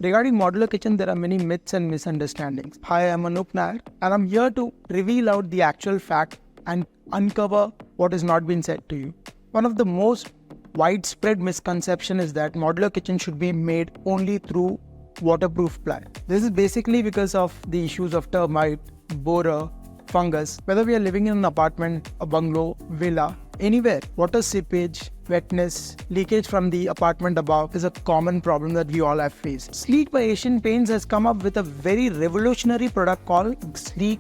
Regarding modular kitchen, there are many myths and misunderstandings. Hi, I'm Anup Nair, and I'm here to reveal out the actual fact and uncover what has not been said to you. One of the most widespread misconception is that modular kitchen should be made only through waterproof ply. This is basically because of the issues of termite, borer, fungus. Whether we are living in an apartment, a bungalow, villa, anywhere, water seepage, wetness, leakage from the apartment above is a common problem that we all have faced. Sleek by Asian Paints has come up with a very revolutionary product called Sleek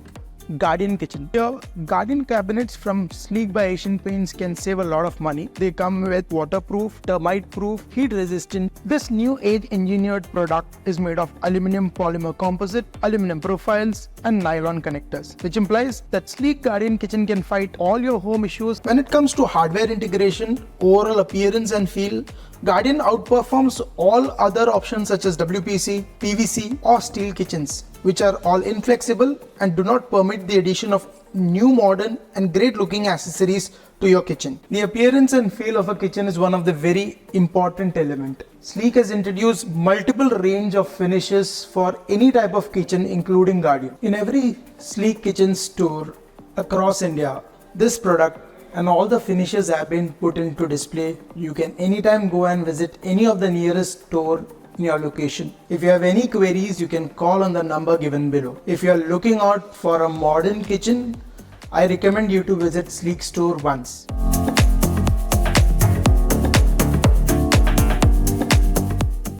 Guardian Kitchen. Your Guardian cabinets from Sleek by Asian Paints can save a lot of money. They come with waterproof, termite-proof, heat-resistant. This new age engineered product is made of aluminum polymer composite, aluminum profiles, and nylon connectors, which implies that Sleek Guardian Kitchen can fight all your home issues. When it comes to hardware integration, overall appearance and feel, Guardian outperforms all other options such as WPC, PVC, or steel kitchens, which are all inflexible and do not permit the addition of new modern and great looking accessories to your kitchen. The appearance and feel of a kitchen is one of the very important element. Sleek has introduced multiple range of finishes for any type of kitchen including Guardian. In every Sleek kitchen store across India, this product and all the finishes have been put into display. You can anytime go and visit any of the nearest store in your location. If you have any queries, you can call on the number given below. If you are looking out for a modern kitchen, I recommend you to visit Sleek store once.